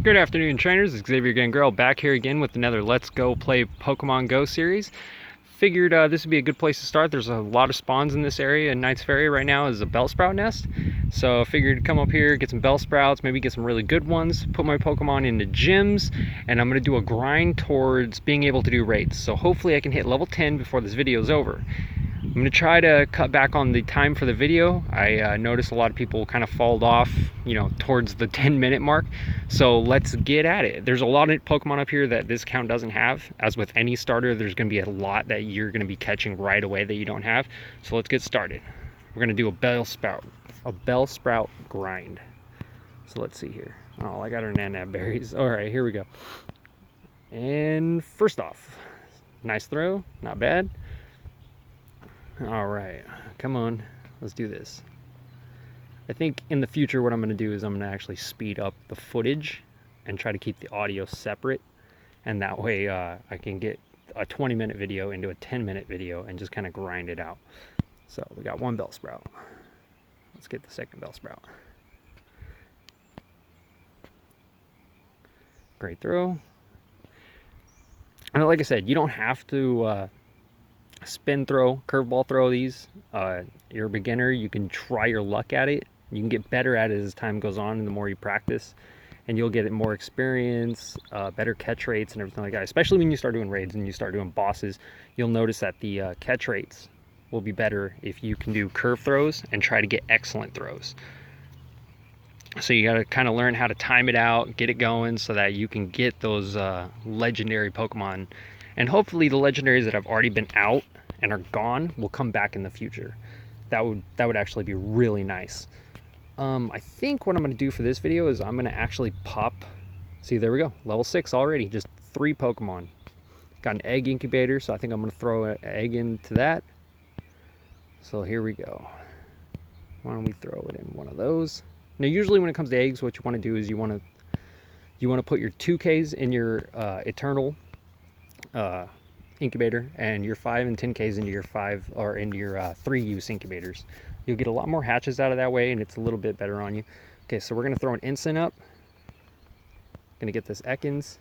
Good afternoon, trainers. It's Xavier Gangrel back here again with another Let's Go Play Pokemon Go series. Figured this would be a good place to start. There's a lot of spawns in this area, and Knight's Ferry right now is a Bellsprout nest. So I figured to come up here, get some Bellsprouts, maybe get some really good ones, put my Pokemon into gyms, and I'm going to do a grind towards being able to do raids. So hopefully I can hit level 10 before this video is over. I'm going to try to cut back on the time for the video. I noticed a lot of people kind of fall off, towards the 10-minute mark. So let's get at it. There's a lot of Pokemon up here that this account doesn't have. As with any starter, there's going to be a lot that you're going to be catching right away that you don't have. So let's get started. We're going to do a Bellsprout grind. So let's see here. Oh, I got our Nanab berries. All right, here we go. And first off, nice throw, not bad. All right, come on, let's do this. I think in the future what I'm going to do is I'm going to actually speed up the footage and try to keep the audio separate, and that way I can get a 20-minute video into a 10-minute video and just kind of grind it out. So we got one Bellsprout. Let's get the second Bellsprout. Great throw. And like I said, you don't have to spin throw, curveball throw these. You're a beginner, you can try your luck at it. You can get better at it as time goes on and the more you practice, and you'll get more experience, better catch rates and everything like that. Especially when you start doing raids and you start doing bosses, you'll notice that the catch rates will be better if you can do curve throws and try to get excellent throws. So you got to kind of learn how to time it out, get it going so that you can get those legendary Pokemon. And hopefully the legendaries that have already been out and are gone will come back in the future. That would actually be really nice. I think what I'm going to do for this video is I'm going to actually pop. See, there we go, level 6 already, just 3 Pokemon. Got an egg incubator, so I think I'm going to throw an egg into that. So here we go. Why don't we throw it in one of those? Now usually when it comes to eggs, what you want to do is you want to put your 2Ks in your Eternal incubator, and your 5 and 10Ks into your 5 or into your 3-use incubators. You'll get a lot more hatches out of that way, and it's a little bit better on you. Okay, so we're gonna throw an Ensign up. Gonna get this Ekans.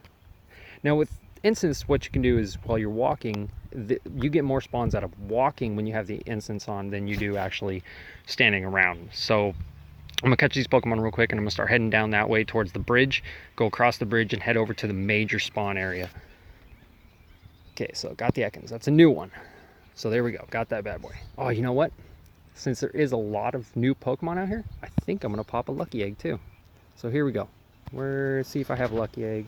Now with Incense, what you can do is while you're walking, you get more spawns out of walking when you have the Incense on than you do actually standing around. So I'm gonna catch these Pokemon real quick, and I'm gonna start heading down that way towards the bridge, go across the bridge and head over to the major spawn area. Okay, so got the Ekans. That's a new one. So there we go. Got that bad boy. Oh, you know what? Since there is a lot of new Pokemon out here, I think I'm going to pop a Lucky Egg too. So here we go. Let's see if I have a Lucky Egg,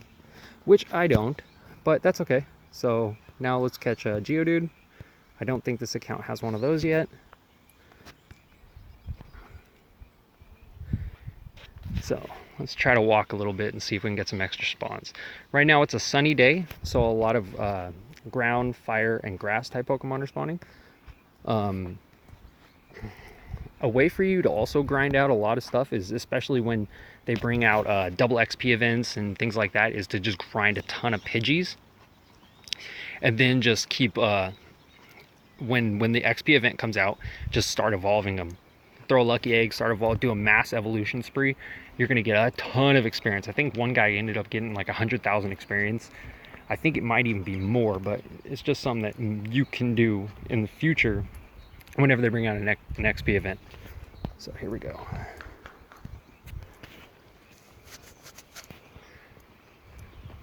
which I don't, but that's okay. So now let's catch a Geodude. I don't think this account has one of those yet. So let's try to walk a little bit and see if we can get some extra spawns. Right now it's a sunny day, so a lot of ground, fire, and grass type Pokemon are spawning. A way for you to also grind out a lot of stuff is, especially when they bring out double XP events and things like that, is to just grind a ton of Pidgeys. And then just keep, when the XP event comes out, just start evolving them. Throw a Lucky Egg, do a mass evolution spree. You're going to get a ton of experience. I think one guy ended up getting like 100,000 experience. I think it might even be more, but it's just something that you can do in the future whenever they bring out an XP event. So here we go.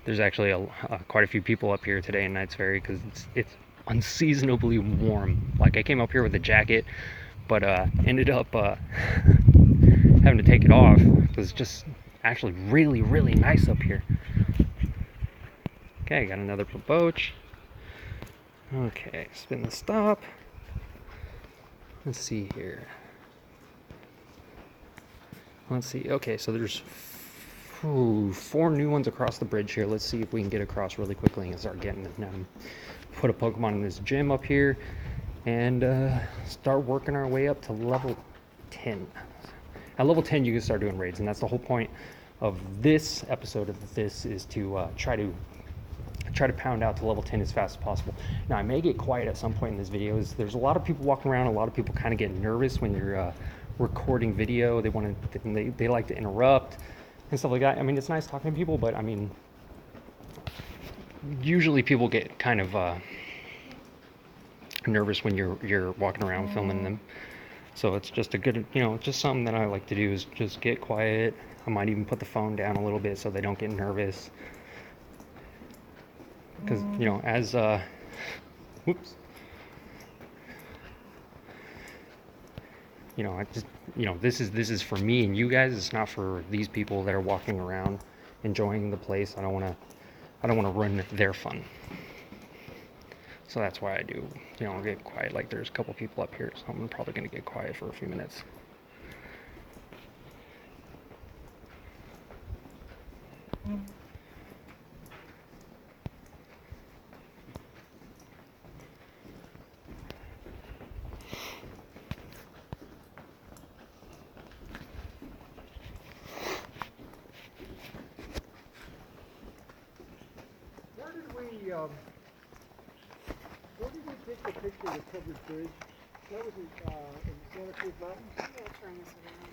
There's actually quite a few people up here today in Knight's Ferry because it's unseasonably warm. Like, I came up here with a jacket, but ended up having to take it off. It was just actually really, really nice up here. Okay, got another Poboch. Okay, spin the stop. Let's see here. Let's see. Okay, so there's 4 new ones across the bridge here. Let's see if we can get across really quickly and start getting them. Put a Pokemon in this gym up here and start working our way up to level 10. At level 10, you can start doing raids, and that's the whole point of this episode of this, is to try to pound out to level 10 as fast as possible. Now, I may get quiet at some point in this video. There's a lot of people walking around. A lot of people kind of get nervous when you're recording video. They like to interrupt. and stuff like that. I mean, it's nice talking to people, but I mean, usually people get kind of nervous when you're walking around filming them. So it's just a good, just something that I like to do is just get quiet. I might even put the phone down a little bit so they don't get nervous. Because, as, whoops. I just, this is for me and you guys. It's not for these people that are walking around enjoying the place. I don't want to ruin their fun. So that's why I do, get quiet. Like there's a couple people up here, so I'm probably going to get quiet for a few minutes. Where did we take the picture of the covered bridge? That was in Santa Cruz Mountain? Yeah, turn this around.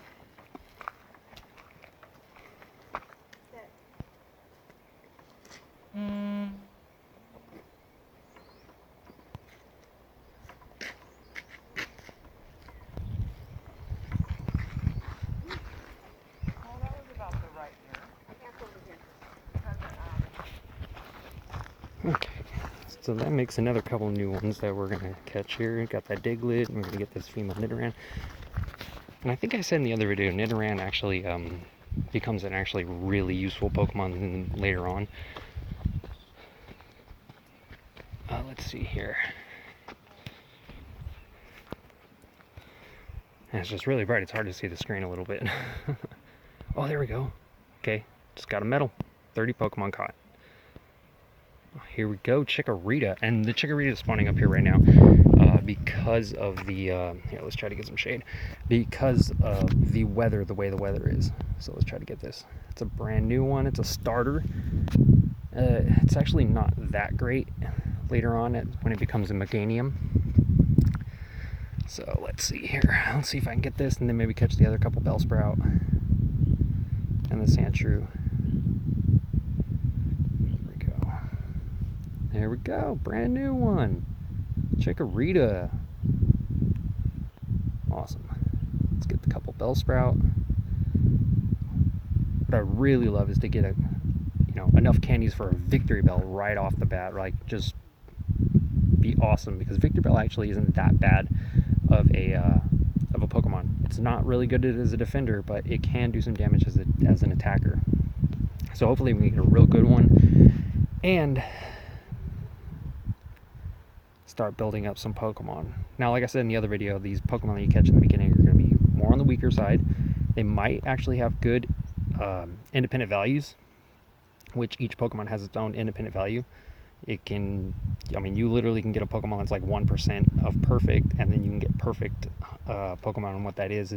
Oh, that was about the right here. Okay, so that makes another couple new ones that we're gonna catch here. Got that Diglett, and we're gonna get this female Nidoran. And I think I said in the other video, Nidoran actually becomes an actually really useful Pokemon later on. Let's see here. And it's just really bright. It's hard to see the screen a little bit. Oh, there we go. Okay, just got a medal. 30 Pokemon caught. Here we go, Chikorita. And the Chikorita is spawning up here right now because of the, here, let's try to get some shade. Because of the weather, the way the weather is. So let's try to get this. It's a brand new one. It's a starter. It's actually not that great later on when it becomes a Meganium. So let's see here. Let's see if I can get this and then maybe catch the other couple Bellsprout and the Sandshrew. There we go, brand new one. Chikorita. Awesome. Let's get the couple Bellsprout. What I really love is to get enough candies for a Victory Bell right off the bat. Like, just be awesome, because Victory Bell actually isn't that bad of a Pokemon. It's not really good as a defender, but it can do some damage as an attacker. So hopefully we can get a real good one and start building up some Pokemon. Now, like I said in the other video, these Pokemon that you catch in the beginning are going to be more on the weaker side. They might actually have good independent values, which each Pokemon has its own independent value. It can, you literally can get a Pokemon that's like 1% of perfect, and then you can get perfect Pokemon. And what that is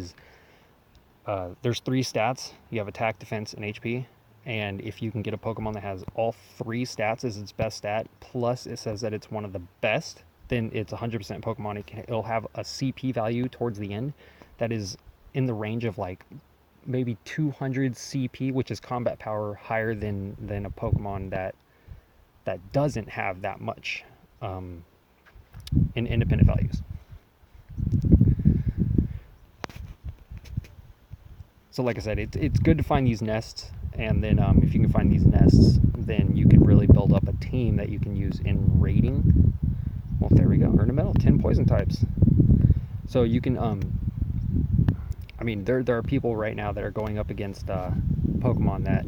there's 3 stats. You have attack, defense, and HP. And if you can get a Pokemon that has all 3 stats as its best stat, plus it says that it's one of the best, then it's 100% Pokemon. It'll have a CP value towards the end that is in the range of like maybe 200 CP, which is combat power higher than a Pokemon that doesn't have that much in independent values. So like I said, it's good to find these nests, and then if you can find these nests, then you can really build up a team that you can use in raiding. Well, there we go, earn a medal, 10 poison types. So you can, there are people right now that are going up against Pokemon that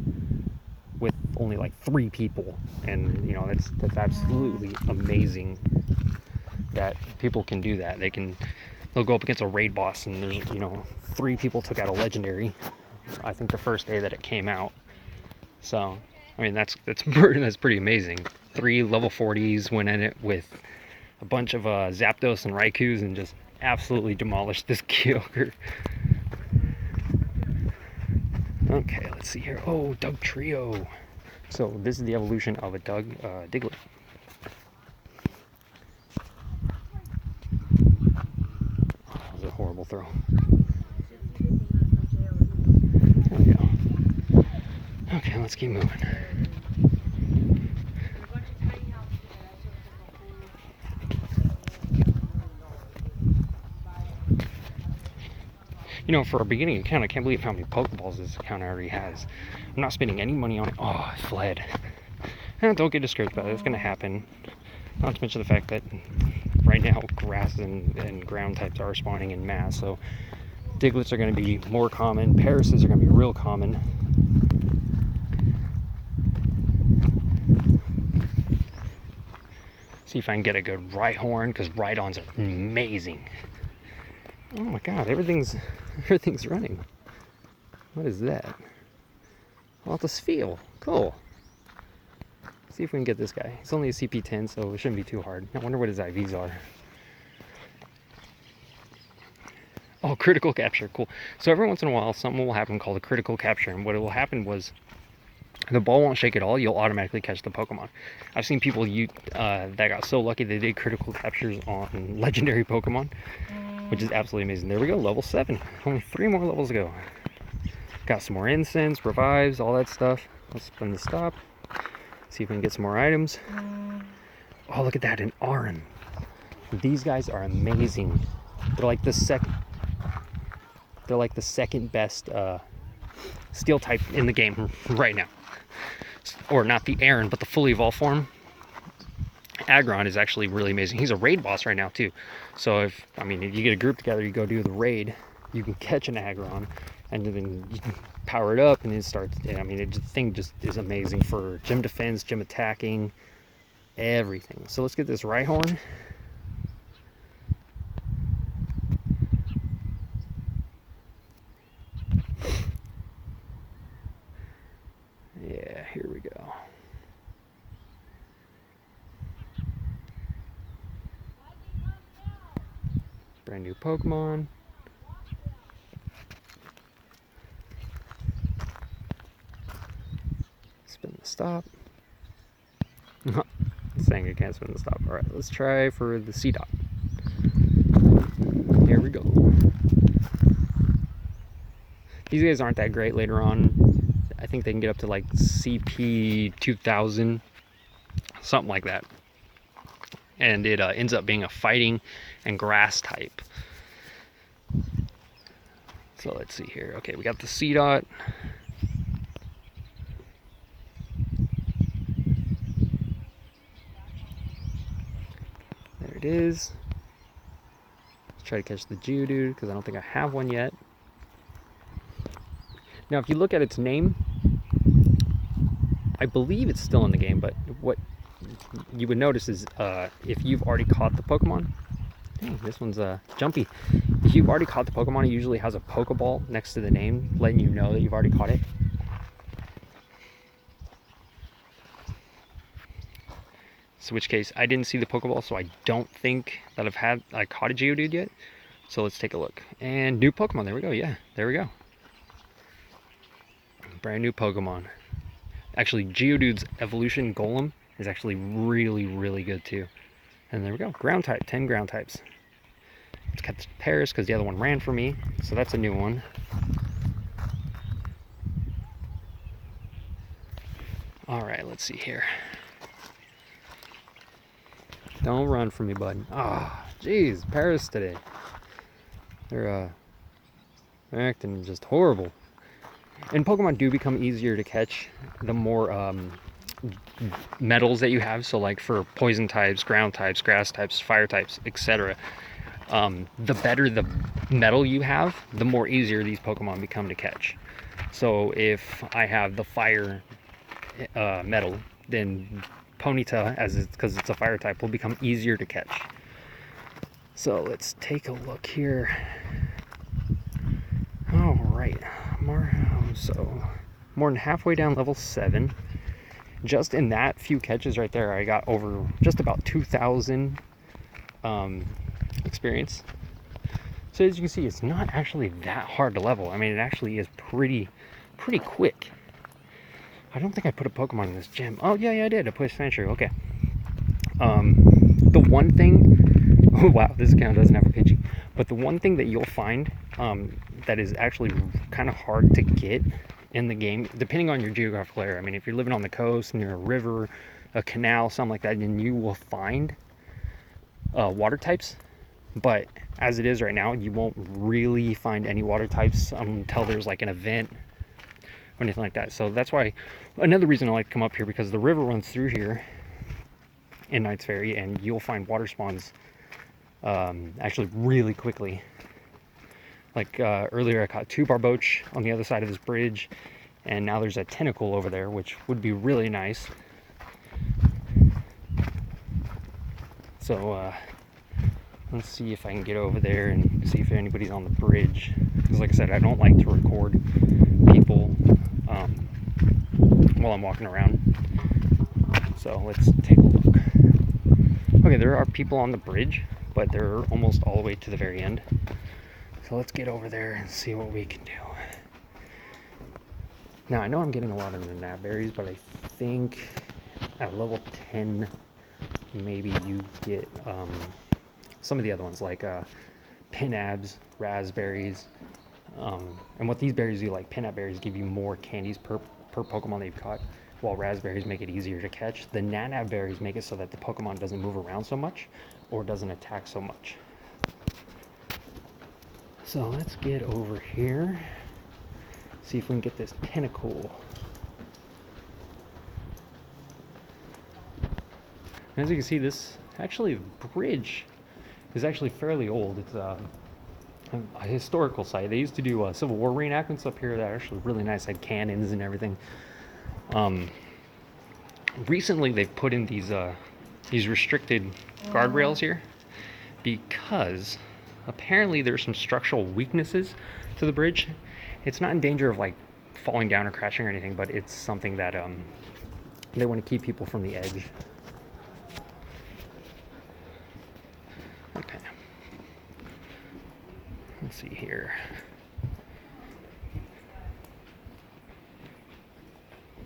with only like 3 people, and that's absolutely amazing that people can do that. They'll go up against a raid boss, and there's 3 people took out a legendary, I think the first day that it came out. So that's pretty amazing. 3 level 40s went in it with a bunch of Zapdos and Raikus and just absolutely demolished this Kyogre. Okay, let's see here. Oh, Doug Trio. So this is the evolution of a Diglett. Oh, that was a horrible throw. There we go. Okay, let's keep moving. You know, for a beginning account, I can't believe how many Pokeballs this account already has. I'm not spending any money on it. Oh, I fled. Don't get discouraged about it. It's going to happen. Not to mention the fact that right now grass and ground types are spawning in mass. So Digletts are going to be more common. Parises are going to be real common. See if I can get a good Rhyhorn, because Rhydons are amazing. Oh my god, everything's running. What is that? Well, it's a Spheal. Cool. See if we can get this guy. It's only a CP10, so it shouldn't be too hard. I wonder what his IVs are. Oh, critical capture. Cool. So every once in a while, something will happen called a critical capture. And what will happen was the ball won't shake at all. You'll automatically catch the Pokemon. I've seen people that got so lucky they did critical captures on legendary Pokemon, which is absolutely amazing. There we go, level 7. Only 3 more levels to go. Got some more incense, revives, all that stuff. Let's spin the stop. See if we can get some more items. Oh, look at that, an Aron. These guys are amazing. They're like the second best steel type in the game right now. Or not the Aron, but the fully evolved form. Aggron is actually really amazing. He's a raid boss right now too. So if you get a group together, you go do the raid, you can catch an Aggron, and then you can power it up, and it starts. The thing just is amazing for gym defense, gym attacking, everything. So let's get this Rhyhorn. Yeah, here we go. Brand new Pokemon. Spin the stop. Saying I can't spin the stop. Alright, let's try for the C-Dot. Here we go. These guys aren't that great later on. I think they can get up to like CP 2000, something like that. And it ends up being a fighting and grass type. So let's see here. Okay, we got the C-Dot. There it is. Let's try to catch the Geodude, because I don't think I have one yet. Now, if you look at its name, I believe it's still in the game, but what you would notice is if you've already caught the Pokemon, dang, this one's jumpy. If you've already caught the Pokemon, it usually has a Pokeball next to the name, letting you know that you've already caught it. So, which case, I didn't see the Pokeball, so I don't think that I caught a Geodude yet. So let's take a look. And new Pokemon, there we go, yeah, there we go. Brand new Pokemon. Actually, Geodude's evolution Golem is actually really, really good too. And there we go, ground type, 10 ground types. Let's catch Paris because the other one ran for me, so that's a new one. Alright, let's see here. Don't run from me, bud. Ah, oh, jeez, Paris today. They're acting just horrible. And Pokemon do become easier to catch the more metals that you have. So like for poison types, ground types, grass types, fire types, etc. The better the metal you have, the more easier these Pokemon become to catch. So if I have the fire metal, then Ponyta, because it's a fire type, will become easier to catch. So let's take a look here. All right, so more than halfway down level 7. Just in that few catches right there, I got over just about 2,000 experience. So as you can see, it's not actually that hard to level. I mean, it actually is pretty quick. I don't think I put a Pokemon in this gym. Oh yeah, I did. I put a Sandshrew. Okay. The one thing, oh wow, this account doesn't have a Pidgey. But the one thing that you'll find that is actually kind of hard to get in the game, depending on your geographical area. I mean, if you're living on the coast, near a river, a canal, something like that, then you will find water types. But as it is right now, you won't really find any water types until there's like an event or anything like that. So that's why, another reason I like to come up here, because the river runs through here in Knights Ferry, and you'll find water spawns actually really quickly. Like earlier I caught 2 barboach on the other side of this bridge, and now there's a tentacle over there, which would be really nice. So let's see if I can get over there and see if anybody's on the bridge, because like I said, I don't like to record people while I'm walking around. So let's take a look. Okay, there are people on the bridge, but they're almost all the way to the very end. So let's get over there and see what we can do. Now, I know I'm getting a lot of the gnatberries, but I think at level 10, maybe you get some of the other ones, like pinabs, raspberries. And what these berries do, like pinab berries, give you more candies per Pokemon that you've caught, while raspberries make it easier to catch. The nanab berries make it so that the Pokemon doesn't move around so much or doesn't attack so much. So let's get over here, see if we can get this tentacle. As you can see, this actually bridge is actually fairly old. It's a historical site. They used to do Civil War reenactments up here that are actually really nice, had cannons and everything. Recently they've put in these restricted guardrails here because apparently there's some structural weaknesses to the bridge. It's not in danger of like falling down or crashing or anything, but it's something that they want to keep people from the edge. Okay. Let's see here.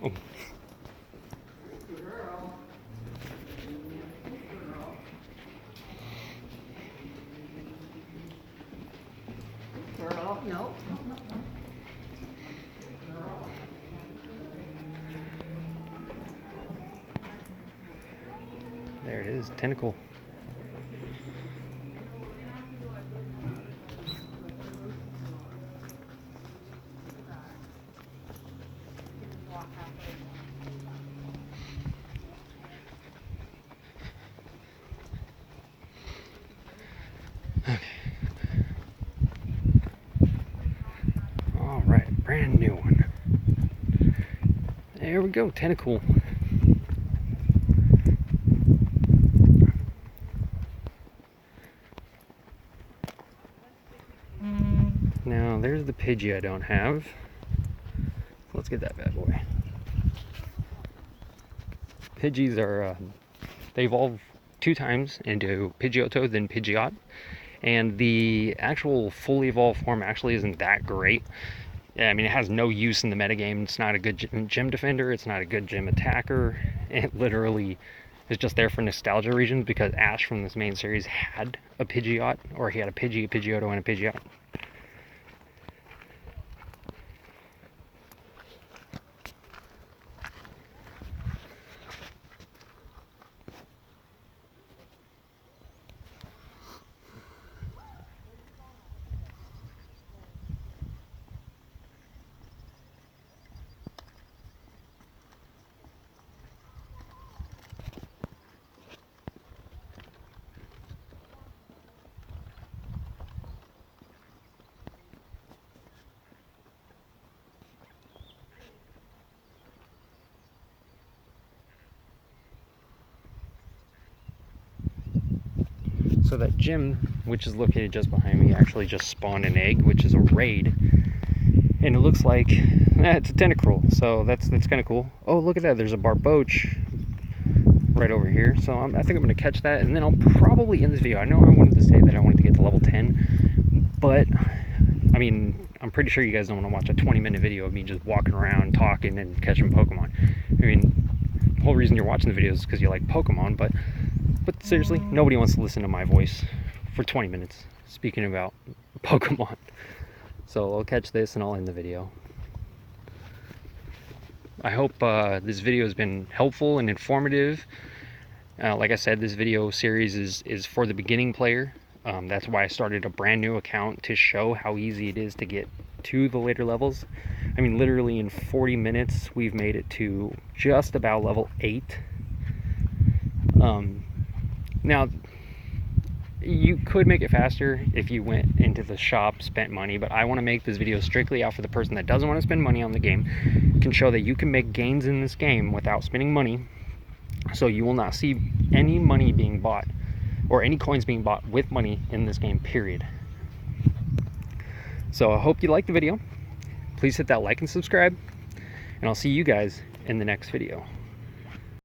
Oh. No. There it is, tentacle. Okay. All right, brand new one. There we go, tentacle. Now, there's the Pidgey I don't have. Let's get that bad boy. Pidgeys are, they evolve 2 times into Pidgeotto, then Pidgeot. And the actual fully evolved form actually isn't that great. I mean, it has no use in the metagame. It's not a good gym defender. It's not a good gym attacker. It literally is just there for nostalgia reasons because Ash from this main series had a Pidgeot, or he had a Pidgey, a Pidgeotto, and a Pidgeot. So that gym, which is located just behind me, actually just spawned an egg, which is a raid. And it looks like, it's a tentacruel, so that's kind of cool. Oh, look at that, there's a barboach right over here. So I think I'm going to catch that, and then I'll probably end this video. I know I wanted to say that I wanted to get to level 10, but, I mean, I'm pretty sure you guys don't want to watch a 20-minute video of me just walking around, talking, and catching Pokemon. I mean, the whole reason you're watching the videos is because you like Pokemon, but seriously, nobody wants to listen to my voice for 20 minutes speaking about Pokemon. So I'll catch this and I'll end the video. I hope this video has been helpful and informative. Like I said, this video series is for the beginning player. That's why I started a brand new account, to show how easy it is to get to the later levels. I mean, literally in 40 minutes, we've made it to just about level 8. Now, you could make it faster if you went into the shop, spent money, but I want to make this video strictly out for the person that doesn't want to spend money on the game. Can show that you can make gains in this game without spending money. So you will not see any money being bought, or any coins being bought with money in this game, period. So I hope you liked the video. Please hit that like and subscribe, and I'll see you guys in the next video.